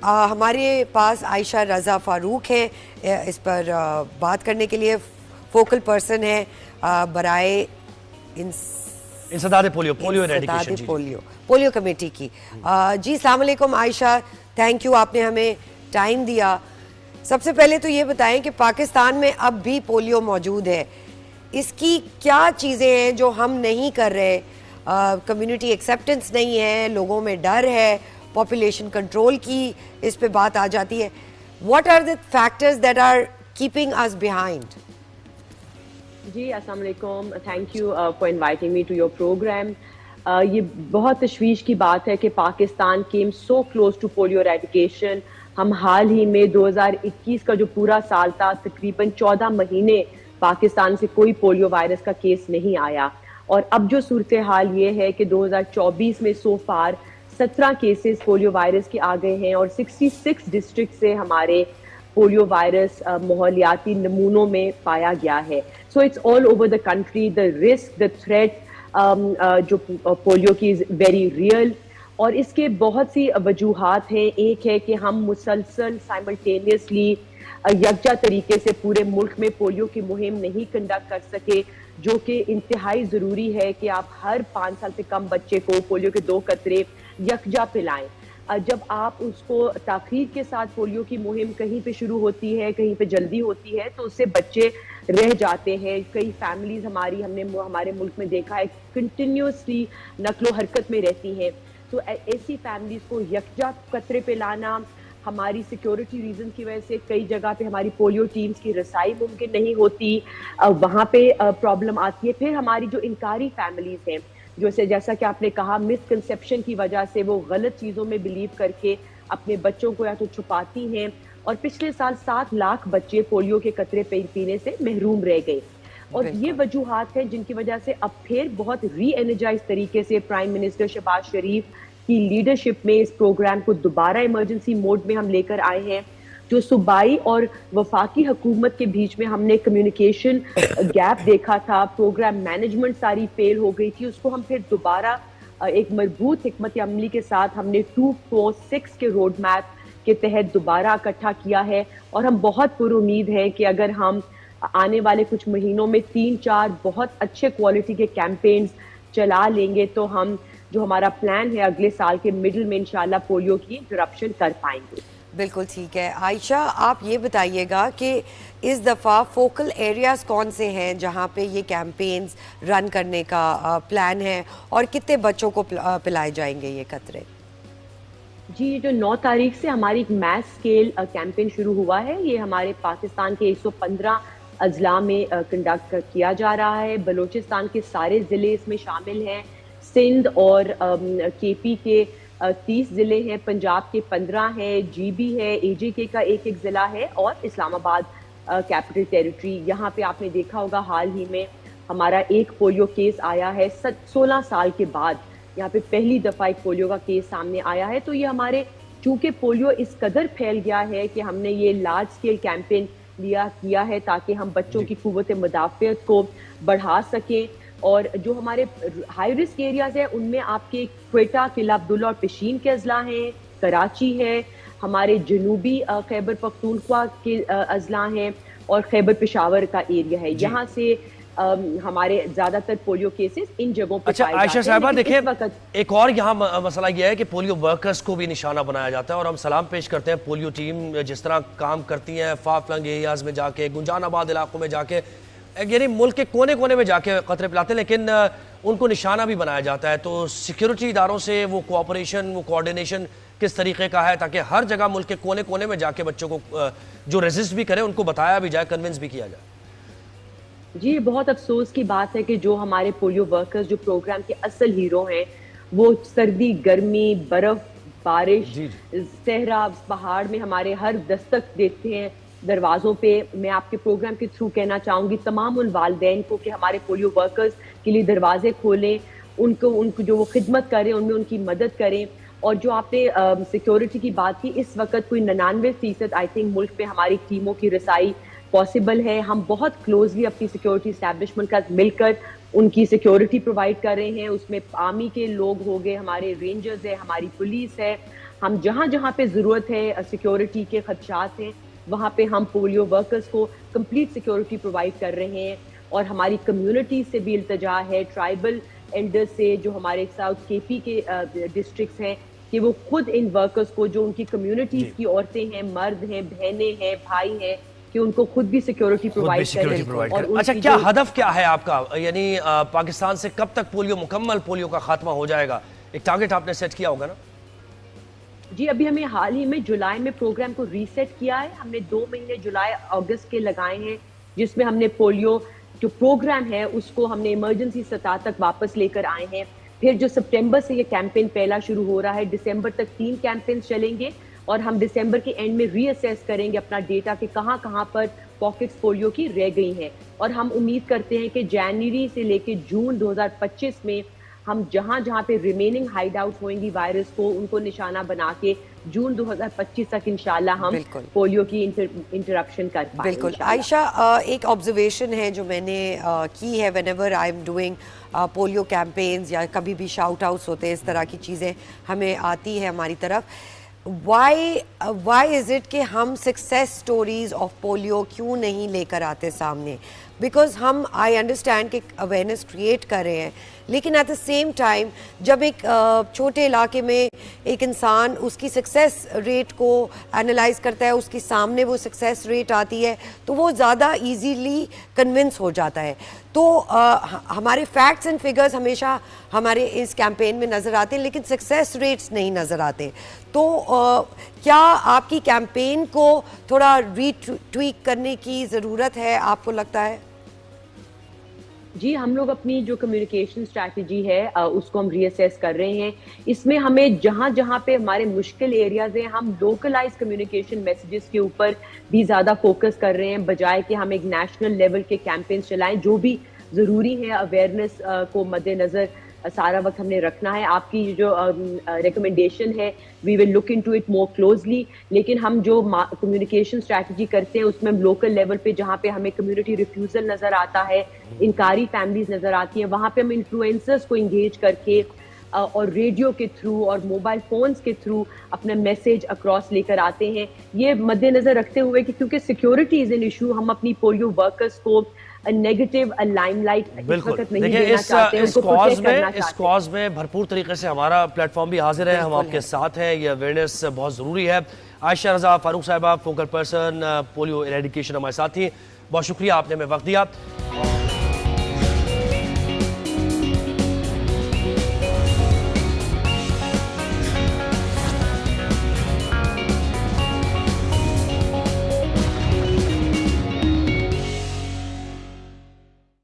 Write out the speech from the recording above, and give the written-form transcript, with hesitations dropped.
ہمارے پاس عائشہ رضا فاروق ہیں اس پر بات کرنے کے لیے، فوکل پرسن ہے برائے انسداد پولیو ایریڈیکیشن پولیو کمیٹی کی۔ جی السلام علیکم عائشہ، تھینک یو آپ نے ہمیں ٹائم دیا۔ سب سے پہلے تو یہ بتائیں کہ پاکستان میں اب بھی پولیو موجود ہے، اس کی کیا چیزیں ہیں جو ہم نہیں کر رہے؟ کمیونٹی ایکسیپٹنس نہیں ہے، لوگوں میں ڈر ہے، پاپولیشن کنٹرول کی اس پہ بات آ جاتی ہے۔ What are the factors that are keeping us behind? جی السلام علیکم، thank you for inviting me to your programme. یہ بہت تشویش کی بات ہے کہ Pakistan came so close to polio eradication. ہم حال ہی میں 2021 کا جو پورا سال تھا، تقریباً 14 مہینے پاکستان سے کوئی پولیو وائرس کا کیس نہیں آیا، اور اب جو صورتحال یہ ہے کہ 2024 میں سو فار 17 کیسز پولیو وائرس کے آ گئے ہیں، اور 66 ڈسٹرکٹ سے ہمارے پولیو وائرس ماحولیاتی نمونوں میں پایا گیا ہے۔ So it's all over the country, the risk, the threat جو پولیو کی از ویری ریئل، اور اس کے بہت سی وجوہات ہیں۔ ایک ہے کہ ہم مسلسل سائملٹینیسلی یکجا طریقے سے پورے ملک میں پولیو کی مہم نہیں کنڈکٹ کر سکے، جو کہ انتہائی ضروری ہے کہ آپ ہر 5 سال سے کم بچے کو پولیو کے 2 قطرے یکجا پلائیں۔ جب آپ اس کو تاخیر کے ساتھ پولیو کی مہم کہیں پہ شروع ہوتی ہے، کہیں پہ جلدی ہوتی ہے، تو اس سے بچے رہ جاتے ہیں۔ کئی فیملیز ہم نے ہمارے ملک میں دیکھا ہے کنٹینیوسلی نقل و حرکت میں رہتی ہیں، تو ایسی فیملیز کو یکجا قطرے پہ لانا، ہماری سیکیورٹی ریزن کی وجہ سے کئی جگہ پہ ہماری پولیو ٹیمز کی رسائی ممکن نہیں ہوتی، وہاں پہ پرابلم آتی ہے۔ پھر ہماری جو انکاری فیملیز ہیں، جیسا کہ آپ نے کہا مس کنسیپشن کی وجہ سے وہ غلط چیزوں میں بلیو کر کے اپنے بچوں کو یا تو چھپاتی ہیں، اور پچھلے سال 7 لاکھ بچے پولیو کے قطرے پینے سے محروم رہ گئے۔ اور یہ وجوہات ہیں جن کی وجہ سے اب پھر بہت ری انرجائز طریقے سے پرائم منسٹر شہباز شریف کی لیڈرشپ میں اس پروگرام کو دوبارہ ایمرجنسی موڈ میں ہم لے کر آئے ہیں۔ جو صوبائی اور وفاقی حکومت کے بیچ میں ہم نے کمیونیکیشن گیپ دیکھا تھا، پروگرام مینجمنٹ ساری فیل ہو گئی تھی، اس کو ہم پھر دوبارہ ایک مربوط حکمت عملی کے ساتھ ہم نے 246 کے روڈ میپ کے تحت دوبارہ اکٹھا کیا ہے، اور ہم بہت پر امید ہیں کہ اگر ہم آنے والے کچھ مہینوں میں 3-4 بہت اچھے کوالٹی کے کیمپینز چلا لیں گے تو ہم جو ہمارا پلان ہے اگلے سال کے مڈل میں انشاءاللہ پولیو کی انٹرپشن کر پائیں گے۔ بالکل ٹھیک ہے۔ عائشہ آپ یہ بتائیے گا کہ اس دفعہ فوکل ایریاز کون سے ہیں جہاں پہ یہ کیمپینز رن کرنے کا پلان ہے، اور کتنے بچوں کو پلائے جائیں گے یہ قطرے؟ جی جو 9 تاریخ سے ہماری ایک میس اسکیل کیمپین شروع ہوا ہے، یہ ہمارے پاکستان کے 115 اضلاع میں کنڈکٹ کیا جا رہا ہے۔ بلوچستان کے سارے ضلع اس میں شامل ہیں، سندھ اور کے پی کے 30 ضلع ہیں، پنجاب کے 15 ہیں، جی بی ہے، اے جے کے کا ایک ضلع ہے، اور اسلام آباد کیپٹل ٹیریٹری۔ یہاں پہ آپ نے دیکھا ہوگا حال ہی میں ہمارا ایک پولیو کیس آیا ہے 16 سال کے بعد، یہاں پہ پہلی دفعہ ایک پولیو کا کیس سامنے آیا ہے۔ تو یہ ہمارے چونکہ پولیو اس قدر پھیل گیا ہے کہ ہم نے یہ لارج اسکیل کیمپین کیا ہے تاکہ ہم بچوں کی قوت مدافعت کو بڑھا سکیں، اور جو ہمارے ہائی رسک ایریاز ہیں ان میں آپ کے کوئٹہ، قلعہ عبداللہ اور پشین کے اضلاع ہیں، کراچی ہے، ہمارے جنوبی خیبر پختونخوا کے اضلاع ہیں، اور خیبر پشاور کا ایریا ہے۔ یہاں سے ہمارے زیادہ تر پولیو کیسز ان جگہوں پہ پائے جاتے ہیں۔ عائشہ صاحبہ دیکھیں، ایک اور یہاں مسئلہ یہ ہے کہ پولیو ورکرز کو بھی نشانہ بنایا جاتا ہے، اور ہم سلام پیش کرتے ہیں پولیو ٹیم جس طرح کام کرتی ہیں فار فلنگ ایریاز میں جا کے، گنجان آباد علاقوں میں جا کے، یعنی ملک کے کونے کونے میں جا کے قطرے پلاتے ہیں، لیکن ان کو نشانہ بھی بنایا جاتا ہے۔ تو سیکیورٹی اداروں سے وہ کوآپریشن، وہ کوارڈینیشن کس طریقے کا ہے تاکہ ہر جگہ ملک کے کونے کونے میں جا کے بچوں کو جو ریزسٹ بھی کریں ان کو بتایا بھی جائے، کنونس بھی کیا جائے؟ جی بہت افسوس کی بات ہے کہ جو ہمارے پولیو ورکرز جو پروگرام کے اصل ہیرو ہیں، وہ سردی، گرمی، برف، بارش، صحرا، پہاڑ میں ہمارے ہر دستک دیتے ہیں دروازوں پہ۔ میں آپ کے پروگرام کے تھرو کہنا چاہوں گی تمام ان والدین کو کہ ہمارے پولیو ورکرز کے لیے دروازے کھولیں، ان کو جو وہ خدمت کریں ان میں ان کی مدد کریں۔ اور جو آپ نے سیکیورٹی کی بات کی، اس وقت کوئی 99% آئی تھنک ملک پہ ہماری ٹیموں کی رسائی پاسبل ہے۔ ہم بہت کلوزلی اپنی سیکیورٹی اسٹیبلشمنٹ کا مل کر ان کی سیکیورٹی پرووائڈ کر رہے ہیں، اس میں آرمی کے لوگ ہو گئے، ہمارے رینجرز ہیں، ہماری پولیس ہے، ہم جہاں جہاں پہ ضرورت ہے سیکیورٹی کے خدشات ہیں وہاں پہ ہم پولیو ورکرز کو کمپلیٹ سیکیورٹی پرووائڈ کر رہے ہیں. اور ہماری کمیونٹی سے بھی التجا ہے, ٹرائبل ایلڈر سے جو ہمارے ساؤتھ کے پی کے ڈسٹرکٹس ہیں, کہ وہ خود ان ورکرز کو, جو ان کی کمیونٹیز کی عورتیں ہیں, مرد ہیں, بہنیں ہیں, بھائی ہیں, کہ ان کو خود بھی سیکیورٹی پرووائڈ کریں. اچھا, کیا ہدف کیا ہے آپ کا؟ یعنی پاکستان سے کب تک مکمل پولیو کا خاتمہ ہو جائے گا؟ ایک ٹارگٹ آپ نے سیٹ کیا ہوگا نا؟ جی ابھی ہمیں حال ہی میں جولائی میں پروگرام کو ریسیٹ کیا ہے. ہم نے 2 مہینے جولائی اگست کے لگائے ہیں, جس میں ہم نے پولیو جو پروگرام ہے اس کو ہم نے ایمرجنسی سطح تک واپس لے کر آئے ہیں. پھر جو سپٹمبر سے یہ کیمپین پہلا شروع ہو رہا ہے, دسمبر تک 3 کیمپینز چلیں گے, اور ہم دسمبر کے اینڈ میں ری اسیس کریں گے اپنا ڈیٹا کہ کہاں کہاں پر پاکٹس پولیو کی رہ گئی ہیں. اور ہم امید کرتے ہیں کہ جنوری سے لے کے جون 2025 میں ہم جہاں جہاں پہ ریمیننگ ہائیڈ آؤٹ ہوئیں گی وائرس کو, ان کو نشانہ بنا کے جون 2025 تک انشاءاللہ ہم پولیو کی انٹرپشن کر پائیں. بالکل. عائشہ, ایک آبزرویشن ہے جو میں نے کی ہے, when ever I am doing polio campaigns یا کبھی بھی شاؤٹ آؤٹس ہوتے ہیں, اس طرح کی چیزیں ہمیں آتی ہے ہماری طرف, وائی از اٹ کہ ہم سکسیس سٹوریز آف پولیو کیوں نہیں لے کر آتے سامنے؟ بیکاز ہم آئی انڈرسٹینڈ کہ اویئرنیس کریٹ کر رہے ہیں, لیکن ایٹ دا سیم ٹائم جب ایک چھوٹے علاقے میں ایک انسان اس کی سکسیس ریٹ کو انالائز کرتا ہے, اس کے سامنے وہ سکسیس ریٹ آتی ہے, تو وہ زیادہ ایزیلی کنونس ہو جاتا ہے. تو ہمارے فیکٹس اینڈ فگرز ہمیشہ ہمارے اس کیمپین میں نظر آتے ہیں, لیکن سکسیس ریٹس نہیں نظر آتے. تو کیا آپ کی کیمپین کو تھوڑا ری ٹویک کرنے کی ضرورت ہے, آپ کو لگتا ہے؟ جی ہم لوگ اپنی جو کمیونیکیشن اسٹریٹجی ہے اس کو ہم ری اسیس کر رہے ہیں. اس میں ہمیں جہاں جہاں پہ ہمارے مشکل ایریاز ہیں, ہم لوکلائز کمیونیکیشن میسیجز کے اوپر بھی زیادہ فوکس کر رہے ہیں, بجائے کہ ہم ایک نیشنل لیول کے کیمپینز چلائیں. جو بھی ضروری ہے اویئرنیس کو مد نظر سارا وقت ہم نے رکھنا ہے. آپ کی جو ریکمنڈیشن ہے we will look into it more closely, لیکن ہم جو کمیونیکیشن اسٹریٹجی کرتے ہیں اس میں ہم لوکل لیول پہ جہاں پہ ہمیں کمیونٹی ریفیوزل نظر آتا ہے, انکاری فیملیز نظر آتی ہیں, وہاں پہ ہم انفلوئنسرز کو انگیج کر کے اور ریڈیو کے تھرو اور موبائل فونز کے تھرو اپنا میسیج اکراس لے کر آتے ہیں. یہ مد نظر رکھتے ہوئے کہ کیونکہ سیکیورٹی از این ایشو, ہم اپنی پولیو ورکرز کو نیگیٹو لائم لائٹ اس وقت نہیں دینا چاہتے ہیں, ان کو پروٹیکٹ کرنا چاہتے ہیں. اس کاز میں بھرپور طریقے سے ہمارا پلیٹ فارم بھی حاضر ہے, ہم آپ کے ساتھ ہیں, یہ اویئرنیس بہت ضروری ہے. عائشہ رضا فاروق صاحبہ, فوکل پرسن پولیو ایریڈیکیشن ہمارے ساتھ تھی. بہت شکریہ, آپ نے ہمیں وقت دیا.